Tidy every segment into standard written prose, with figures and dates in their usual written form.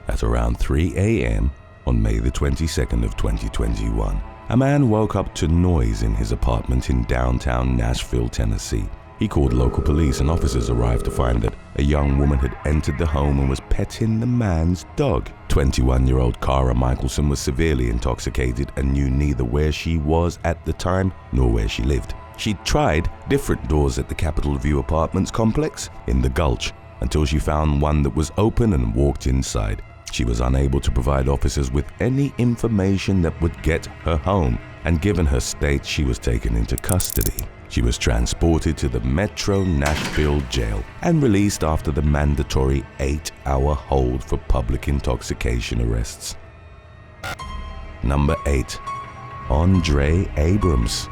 At around 3 a.m. on May the 22nd of 2021, a man woke up to noise in his apartment in downtown Nashville, Tennessee. He called local police and officers arrived to find that a young woman had entered the home and was petting the man's dog. 21-year-old Cara Michelson was severely intoxicated and knew neither where she was at the time nor where she lived. She tried different doors at the Capitol View Apartments complex in the Gulch until she found one that was open and walked inside. She was unable to provide officers with any information that would get her home, and given her state, she was taken into custody. She was transported to the Metro Nashville jail and released after the mandatory 8-hour hold for public intoxication arrests. Number 8. Andre Abrams.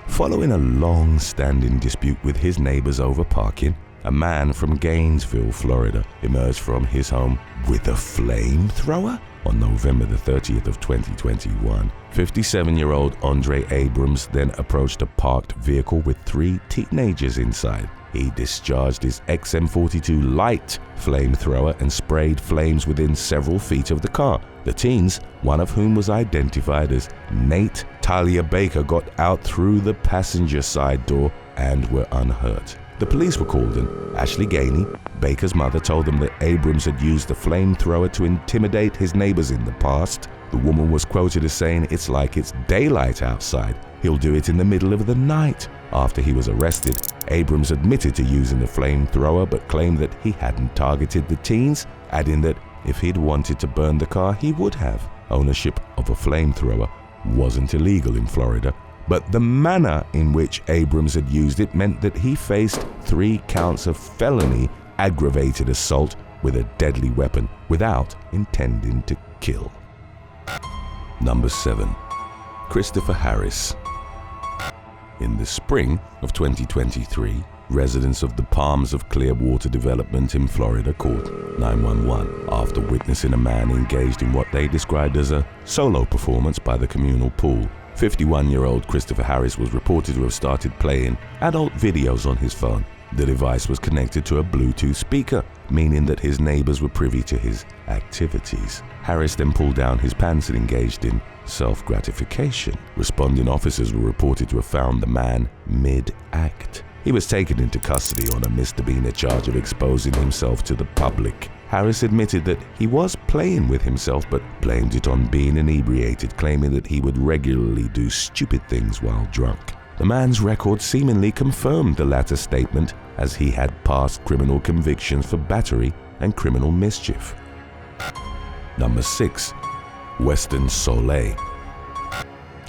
Following a long-standing dispute with his neighbors over parking, a man from Gainesville, Florida, emerged from his home with a flamethrower. On November the 30th of 2021, 57-year-old Andre Abrams then approached a parked vehicle with 3 teenagers inside. He discharged his XM42 light flamethrower and sprayed flames within several feet of the car. The teens, one of whom was identified as Nate Talia Baker, got out through the passenger side door and were unhurt. The police were called and Ashley Gainey, Baker's mother, told them that Abrams had used the flamethrower to intimidate his neighbors in the past. The woman was quoted as saying, "It's like it's daylight outside. He'll do it in the middle of the night." After he was arrested, Abrams admitted to using the flamethrower but claimed that he hadn't targeted the teens, adding that if he'd wanted to burn the car, he would have. Ownership of a flamethrower wasn't illegal in Florida, but the manner in which Abrams had used it meant that he faced 3 counts of felony aggravated assault with a deadly weapon without intending to kill. Number 7. Christopher Harris. In the spring of 2023, residents of the Palms of Clearwater development in Florida called 911 after witnessing a man engaged in what they described as a solo performance by the communal pool. 51-year-old Christopher Harris was reported to have started playing adult videos on his phone. The device was connected to a Bluetooth speaker, meaning that his neighbors were privy to his activities. Harris then pulled down his pants and engaged in self-gratification. Responding officers were reported to have found the man mid-act. He was taken into custody on a misdemeanor charge of exposing himself to the public. Harris admitted that he was playing with himself but blamed it on being inebriated, claiming that he would regularly do stupid things while drunk. The man's record seemingly confirmed the latter statement, as he had past criminal convictions for battery and criminal mischief. Number 6. Weston Solay.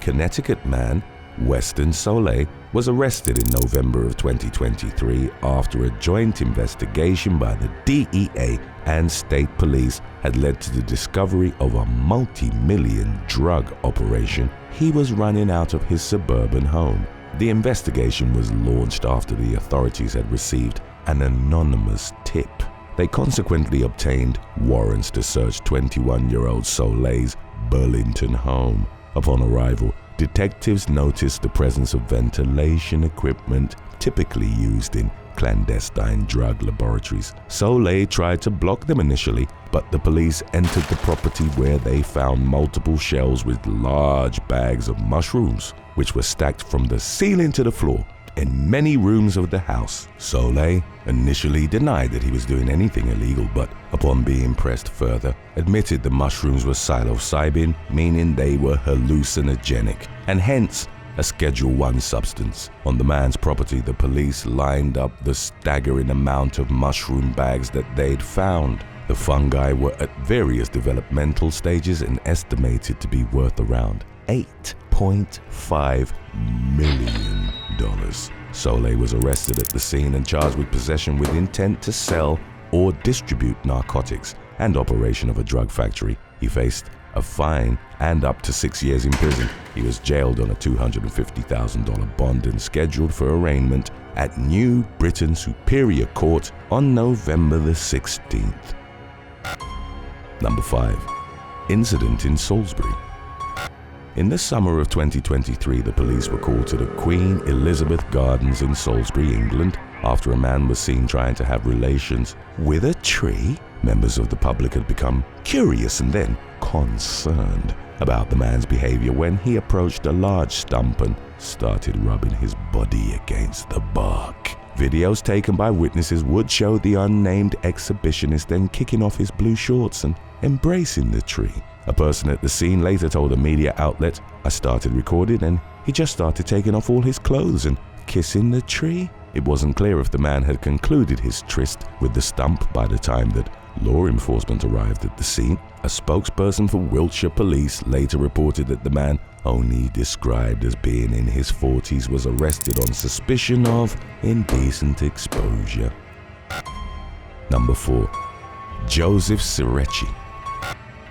Connecticut man Weston Solay was arrested in November of 2023 after a joint investigation by the DEA and state police had led to the discovery of a multi-million drug operation he was running out of his suburban home. The investigation was launched after the authorities had received an anonymous tip. They consequently obtained warrants to search 21-year-old Solay's Burlington home. Upon arrival, detectives noticed the presence of ventilation equipment typically used in clandestine drug laboratories. Solay tried to block them initially, but the police entered the property where they found multiple shelves with large bags of mushrooms, which were stacked from the ceiling to the floor in many rooms of the house. Solay initially denied that he was doing anything illegal, but upon being pressed further, admitted the mushrooms were psilocybin, meaning they were hallucinogenic, and hence a Schedule I substance. On the man's property, the police lined up the staggering amount of mushroom bags that they'd found. The fungi were at various developmental stages and estimated to be worth around $8.5 million. Solay was arrested at the scene and charged with possession with intent to sell or distribute narcotics and operation of a drug factory. He faced a fine and up to 6 years in prison. He was jailed on a $250,000 bond and scheduled for arraignment at New Britain Superior Court on November the 16th. Number 5. Incident in Salsbury. In the summer of 2023, the police were called to the Queen Elizabeth Gardens in Salsbury, England, after a man was seen trying to have relations with a tree. Members of the public had become curious and then concerned about the man's behavior when he approached a large stump and started rubbing his body against the bark. Videos taken by witnesses would show the unnamed exhibitionist then kicking off his blue shorts and embracing the tree. A person at the scene later told a media outlet, "I started recording and he just started taking off all his clothes and kissing the tree." It wasn't clear if the man had concluded his tryst with the stump by the time that law enforcement arrived at the scene. A spokesperson for Wiltshire Police later reported that the man, only described as being in his 40s, was arrested on suspicion of indecent exposure. Number 4. Joseph Seri.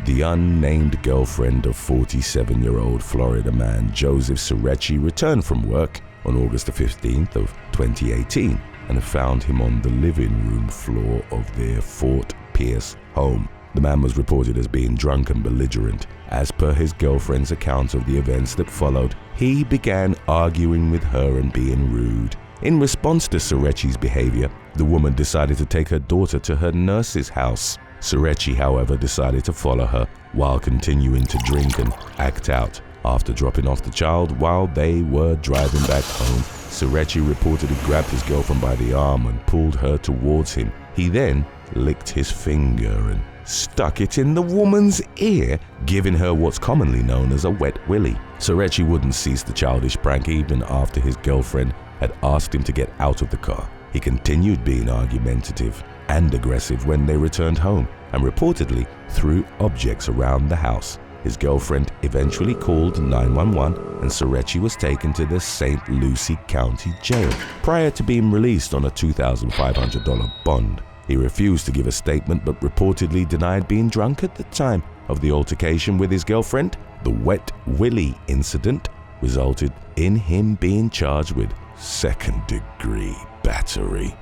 The unnamed girlfriend of 47-year-old Florida man Joseph Seri returned from work on August the 15th of 2018 and found him on the living room floor of their Fort Pierce home. The man was reported as being drunk and belligerent. As per his girlfriend's account of the events that followed, he began arguing with her and being rude. In response to Seri's behavior, the woman decided to take her daughter to her nurse's house. Seri, however, decided to follow her while continuing to drink and act out. After dropping off the child while they were driving back home, Seri reportedly grabbed his girlfriend by the arm and pulled her towards him. He then licked his finger and stuck it in the woman's ear, giving her what's commonly known as a wet willy. Seri wouldn't cease the childish prank even after his girlfriend had asked him to get out of the car. He continued being argumentative and aggressive when they returned home and reportedly threw objects around the house. His girlfriend eventually called 911 and Seri was taken to the St. Lucie County Jail prior to being released on a $2,500 bond. He refused to give a statement but reportedly denied being drunk at the time of the altercation with his girlfriend. The wet willy incident resulted in him being charged with second-degree battery.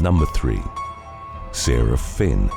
Number 3. Sarah Finn.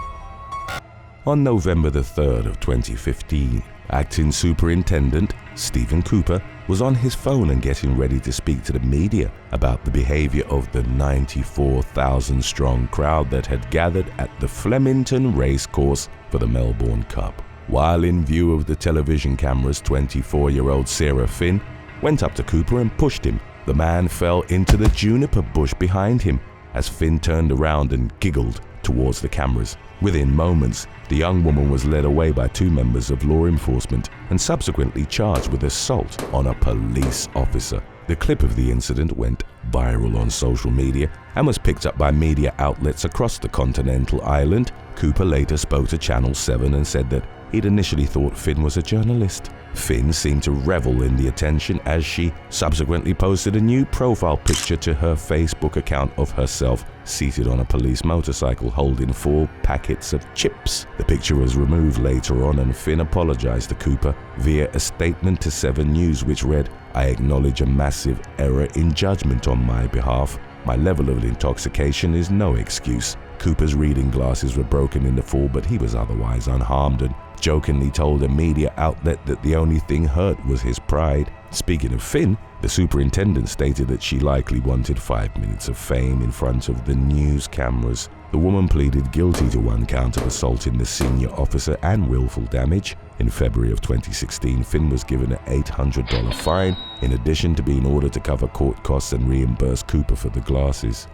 On November the 3rd of 2015, Acting Superintendent Stephen Cooper was on his phone and getting ready to speak to the media about the behavior of the 94,000-strong crowd that had gathered at the Flemington Racecourse for the Melbourne Cup. While in view of the television cameras, 24-year-old Sarah Finn went up to Cooper and pushed him. The man fell into the juniper bush behind him as Finn turned around and giggled towards the cameras. Within moments, the young woman was led away by 2 members of law enforcement and subsequently charged with assault on a police officer. The clip of the incident went viral on social media and was picked up by media outlets across the continental island. Cooper later spoke to Channel 7 and said that he'd initially thought Finn was a journalist. Finn seemed to revel in the attention as she subsequently posted a new profile picture to her Facebook account of herself seated on a police motorcycle holding 4 packets of chips. The picture was removed later on and Finn apologized to Cooper via a statement to 7 News which read, "I acknowledge a massive error in judgment on my behalf. My level of intoxication is no excuse." Cooper's reading glasses were broken in the fall, but he was otherwise unharmed and jokingly told a media outlet that the only thing hurt was his pride. Speaking of Finn, the superintendent stated that she likely wanted 5 minutes of fame in front of the news cameras. The woman pleaded guilty to 1 count of assaulting the senior officer and willful damage. In February of 2016, Finn was given an $800 fine, in addition to being ordered to cover court costs and reimburse Cooper for the glasses.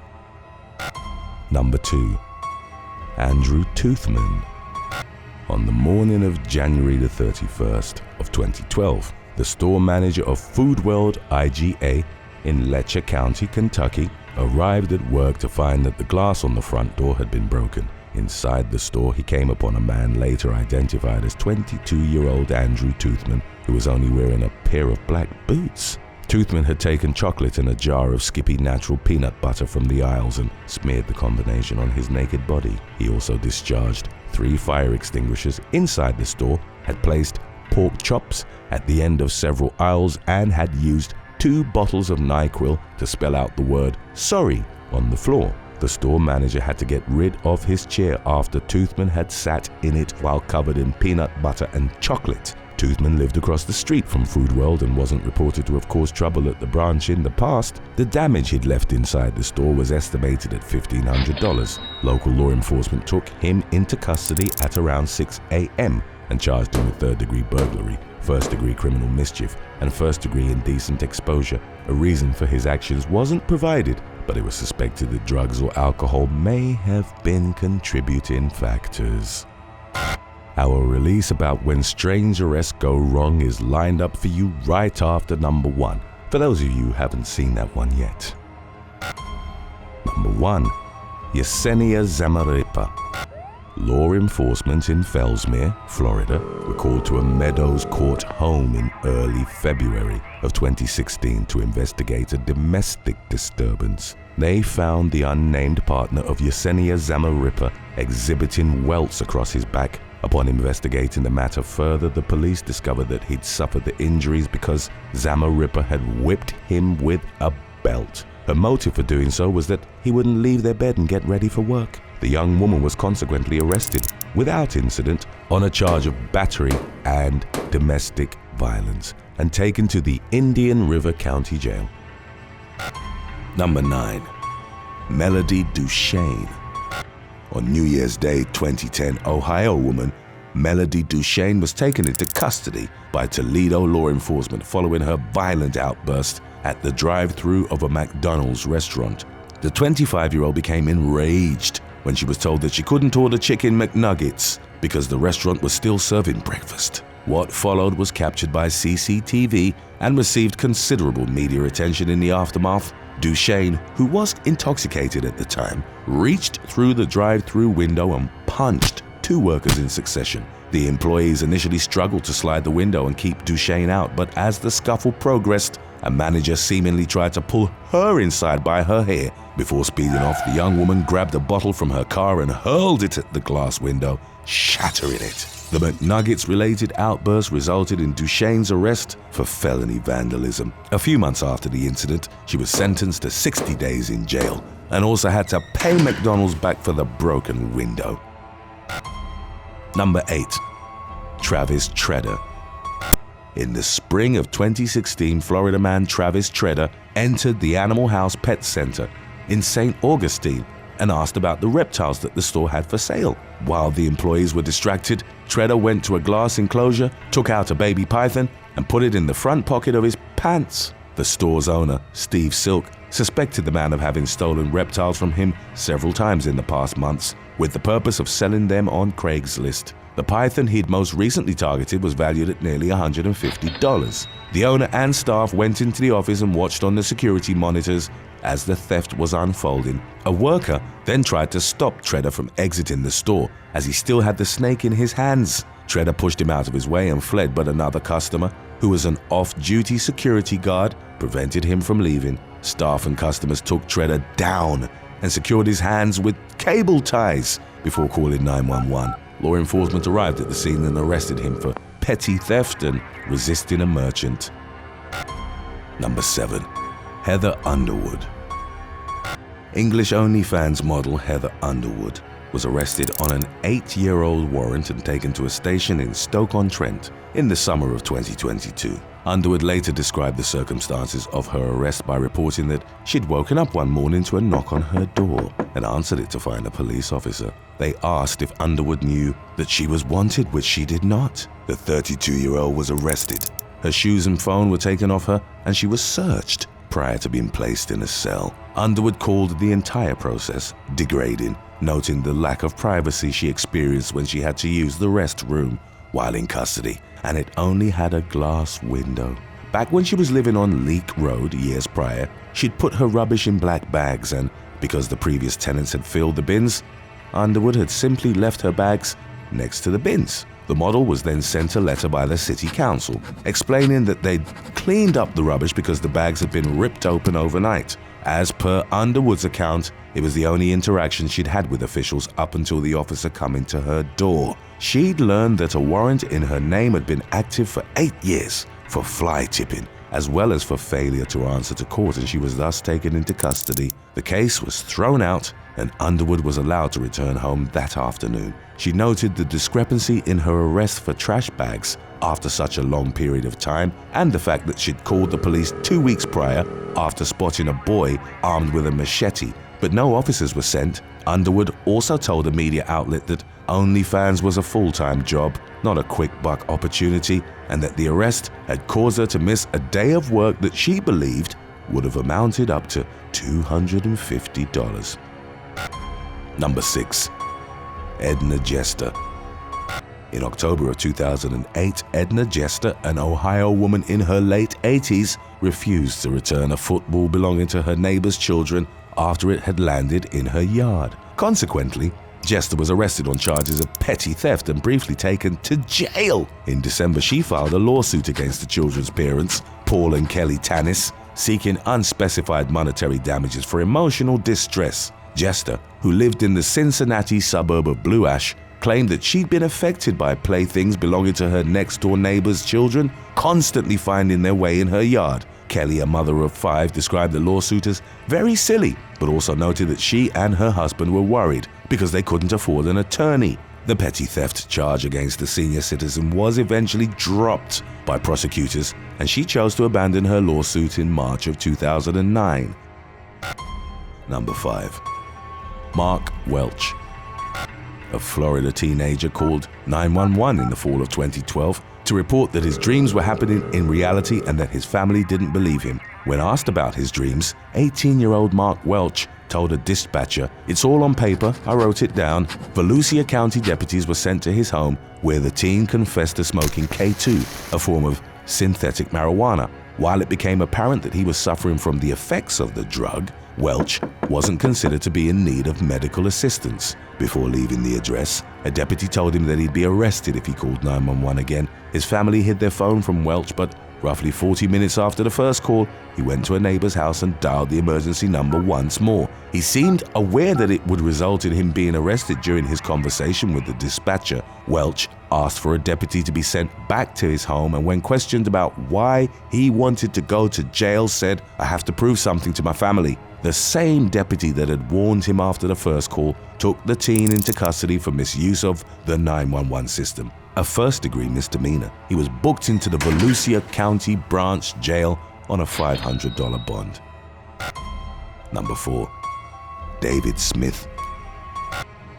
Number 2. Andrew Toothman. On the morning of January the 31st of 2012, the store manager of Food World IGA in Letcher County, Kentucky, arrived at work to find that the glass on the front door had been broken. Inside the store, he came upon a man later identified as 22-year-old Andrew Toothman, who was only wearing a pair of black boots. Toothman had taken chocolate and a jar of Skippy natural peanut butter from the aisles and smeared the combination on his naked body. He also discharged 3 fire extinguishers inside the store, had placed pork chops at the end of several aisles, and had used 2 bottles of NyQuil to spell out the word "sorry" on the floor. The store manager had to get rid of his chair after Toothman had sat in it while covered in peanut butter and chocolate. Toothman lived across the street from Food World and wasn't reported to have caused trouble at the branch in the past. The damage he'd left inside the store was estimated at $1,500. Local law enforcement took him into custody at around 6 a.m. and charged him with third-degree burglary, first-degree criminal mischief, and first-degree indecent exposure. A reason for his actions wasn't provided, but it was suspected that drugs or alcohol may have been contributing factors. Our release about when strange arrests go wrong is lined up for you right after number 1, for those of you who haven't seen that one yet. Number 1. Yenia Zamaripa. Law enforcement in Fellsmere, Florida, were called to a Meadows Court home in early February of 2016 to investigate a domestic disturbance. They found the unnamed partner of Yenia Zamaripa exhibiting welts across his back. Upon investigating the matter further, the police discovered that he'd suffered the injuries because Zamaripa had whipped him with a belt. Her motive for doing so was that he wouldn't leave their bed and get ready for work. The young woman was consequently arrested without incident on a charge of battery and domestic violence and taken to the Indian River County Jail. Number 9. Melody Duain. On New Year's Day 2010, Ohio woman Melody Duain was taken into custody by Toledo law enforcement following her violent outburst at the drive-thru of a McDonald's restaurant. The 25-year-old became enraged when she was told that she couldn't order chicken McNuggets because the restaurant was still serving breakfast. What followed was captured by CCTV and received considerable media attention in the aftermath. Duain, who was intoxicated at the time, reached through the drive-thru window and punched 2 workers in succession. The employees initially struggled to slide the window and keep Duain out, but as the scuffle progressed, a manager seemingly tried to pull her inside by her hair. Before speeding off, the young woman grabbed a bottle from her car and hurled it at the glass window, shattering it. The McNuggets-related outburst resulted in Duain's arrest for felony vandalism. A few months after the incident, she was sentenced to 60 days in jail and also had to pay McDonald's back for the broken window. Number 8. Travis Treader. In the spring of 2016, Florida man Travis Treader entered the Animal House Pet Center in St. Augustine and asked about the reptiles that the store had for sale. While the employees were distracted, Treader went to a glass enclosure, took out a baby python, and put it in the front pocket of his pants. The store's owner, Steve Silk, suspected the man of having stolen reptiles from him several times in the past months, with the purpose of selling them on Craigslist. The python he'd most recently targeted was valued at nearly $150. The owner and staff went into the office and watched on the security monitors as the theft was unfolding. A worker then tried to stop Treader from exiting the store as he still had the snake in his hands. Treader pushed him out of his way and fled, but another customer, who was an off-duty security guard, prevented him from leaving. Staff and customers took Treader down and secured his hands with cable ties before calling 911. Law enforcement arrived at the scene and arrested him for petty theft and resisting a merchant. Number 7. Heather Underwood. English OnlyFans model Heather Underwood was arrested on an 8-year-old warrant and taken to a station in Stoke-on-Trent in the summer of 2022. Underwood later described the circumstances of her arrest by reporting that she'd woken up one morning to a knock on her door and answered it to find a police officer. They asked if Underwood knew that she was wanted, which she did not. The 32-year-old was arrested. Her shoes and phone were taken off her and she was searched prior to being placed in a cell. Underwood called the entire process degrading, noting the lack of privacy she experienced when she had to use the restroom while in custody, and it only had a glass window. Back when she was living on Leek Road years prior, she'd put her rubbish in black bags, and because the previous tenants had filled the bins, Underwood had simply left her bags next to the bins. The model was then sent a letter by the city council explaining that they'd cleaned up the rubbish because the bags had been ripped open overnight. As per Underwood's account, it was the only interaction she'd had with officials up until the officer coming to her door. She'd learned that a warrant in her name had been active for 8 years for fly tipping, as well as for failure to answer to court, and she was thus taken into custody. The case was thrown out and Underwood was allowed to return home that afternoon. She noted the discrepancy in her arrest for trash bags after such a long period of time, and the fact that she'd called the police 2 weeks prior after spotting a boy armed with a machete, but no officers were sent. Underwood also told a media outlet that OnlyFans was a full-time job, not a quick buck opportunity, and that the arrest had caused her to miss a day of work that she believed would have amounted up to $250. Number 6. Edna Jester. In October of 2008, Edna Jester, an Ohio woman in her late 80s, refused to return a football belonging to her neighbor's children after it had landed in her yard. Consequently, Jester was arrested on charges of petty theft and briefly taken to jail. In December, she filed a lawsuit against the children's parents, Paul and Kelly Tannis, seeking unspecified monetary damages for emotional distress. Jester, who lived in the Cincinnati suburb of Blue Ash, claimed that she'd been affected by playthings belonging to her next-door neighbor's children constantly finding their way in her yard. Kelly, a mother of 5, described the lawsuit as very silly, but also noted that she and her husband were worried because they couldn't afford an attorney. The petty theft charge against the senior citizen was eventually dropped by prosecutors, and she chose to abandon her lawsuit in March of 2009. Number 5. Mark Welch. A Florida teenager called 911 in the fall of 2012 to report that his dreams were happening in reality and that his family didn't believe him. When asked about his dreams, 18-year-old Mark Welch told a dispatcher, "It's all on paper, I wrote it down." Volusia County deputies were sent to his home where the teen confessed to smoking K2, a form of synthetic marijuana. While it became apparent that he was suffering from the effects of the drug, Welch wasn't considered to be in need of medical assistance. Before leaving the address, a deputy told him that he'd be arrested if he called 911 again. His family hid their phone from Welch, but roughly 40 minutes after the first call, he went to a neighbor's house and dialed the emergency number once more. He seemed aware that it would result in him being arrested during his conversation with the dispatcher. Welch asked for a deputy to be sent back to his home, and when questioned about why he wanted to go to jail, said, "I have to prove something to my family." The same deputy that had warned him after the first call took the teen into custody for misuse of the 911 system, a first-degree misdemeanor. He was booked into the Volusia County Branch Jail on a $500 bond. Number 4. David Smith.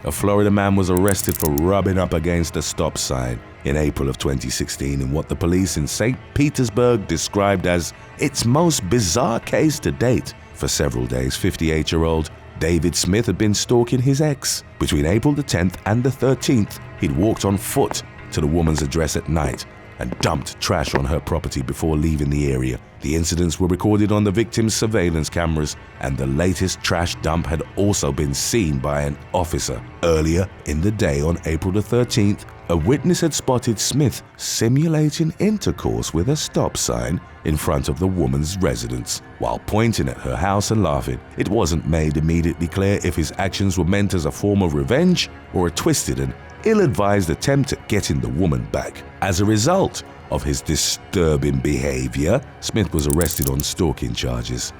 A Florida man was arrested for rubbing up against a stop sign in April of 2016 in what the police in St. Petersburg described as its most bizarre case to date. For several days, 58-year-old David Smith had been stalking his ex. Between April the 10th and the 13th, he'd walked on foot to the woman's address at night and dumped trash on her property before leaving the area. The incidents were recorded on the victim's surveillance cameras, and the latest trash dump had also been seen by an officer. Earlier in the day, on April the 13th, a witness had spotted Smith simulating intercourse with a stop sign in front of the woman's residence while pointing at her house and laughing. It wasn't made immediately clear if his actions were meant as a form of revenge or a twisted and ill-advised attempt at getting the woman back. As a result of his disturbing behavior, Smith was arrested on stalking charges.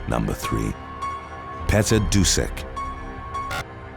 Number 3. Peta Dusk.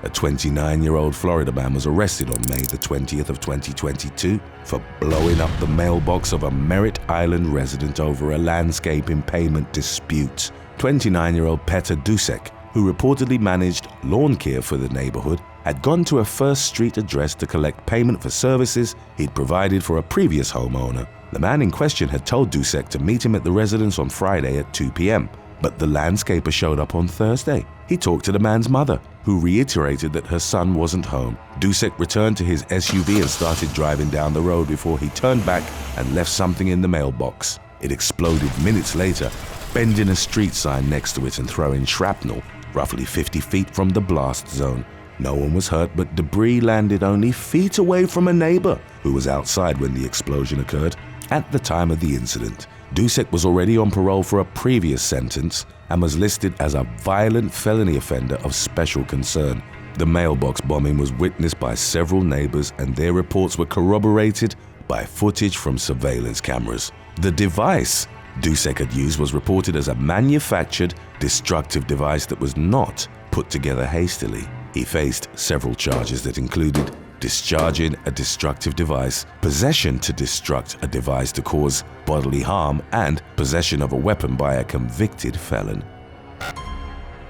A 29-year-old Florida man was arrested on May the 20th of 2022 for blowing up the mailbox of a Merritt Island resident over a landscaping payment dispute. 29-year-old Peta Dusk, who reportedly managed lawn care for the neighborhood, had gone to a First Street address to collect payment for services he'd provided for a previous homeowner. The man in question had told Dusk to meet him at the residence on Friday at 2 p.m., but the landscaper showed up on Thursday. He talked to the man's mother, who reiterated that her son wasn't home. Dusk returned to his SUV and started driving down the road before he turned back and left something in the mailbox. It exploded minutes later, bending a street sign next to it and throwing shrapnel roughly 50 feet from the blast zone. No one was hurt, but debris landed only feet away from a neighbor who was outside when the explosion occurred. At the time of the incident, Dusk was already on parole for a previous sentence and was listed as a violent felony offender of special concern. The mailbox bombing was witnessed by several neighbors, and their reports were corroborated by footage from surveillance cameras. The device Dusk had used was reported as a manufactured, destructive device that was not put together hastily. He faced several charges that included discharging a destructive device, possession to destruct a device to cause bodily harm, and possession of a weapon by a convicted felon.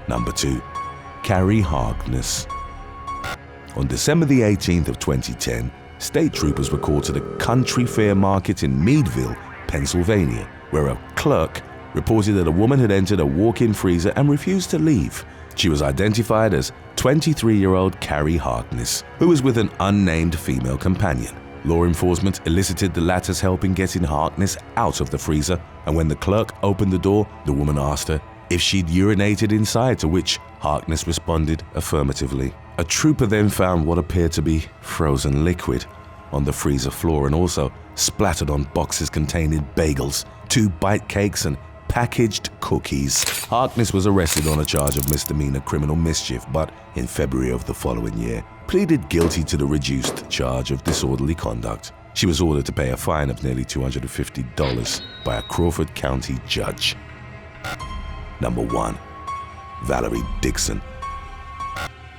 Number 2. Carry Harkness. On December the 18th of 2010, state troopers were called to the Country Fair Market in Meadville, Pennsylvania, where a clerk reported that a woman had entered a walk-in freezer and refused to leave. She was identified as 23-year-old Carrie Harkness, who was with an unnamed female companion. Law enforcement elicited the latter's help in getting Harkness out of the freezer, and when the clerk opened the door, the woman asked her if she'd urinated inside, to which Harkness responded affirmatively. A trooper then found what appeared to be frozen liquid on the freezer floor and also splattered on boxes containing bagels, 2 bite cakes, and packaged cookies. Harkness was arrested on a charge of misdemeanor criminal mischief, but in February of the following year, pleaded guilty to the reduced charge of disorderly conduct. She was ordered to pay a fine of nearly $250 by a Crawford County judge. Number 1. Valerie Dixon.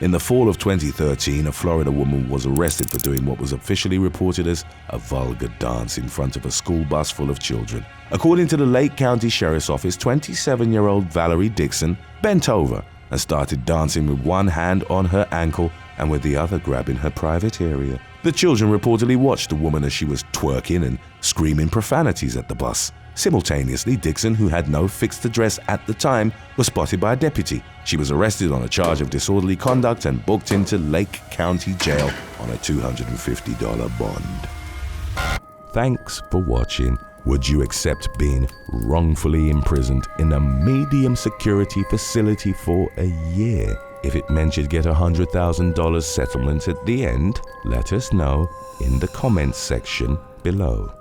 In the fall of 2013, a Florida woman was arrested for doing what was officially reported as a vulgar dance in front of a school bus full of children. According to the Lake County Sheriff's Office, 27-year-old Valerie Dixon bent over and started dancing with one hand on her ankle and with the other grabbing her private area. The children reportedly watched the woman as she was twerking and screaming profanities at the bus. Simultaneously, Dixon, who had no fixed address at the time, was spotted by a deputy. She was arrested on a charge of disorderly conduct and booked into Lake County Jail on a $250 bond. Thanks for watching. Would you accept being wrongfully imprisoned in a medium security facility for a year? If it meant you'd get $100,000 settlement at the end, let us know in the comments section below.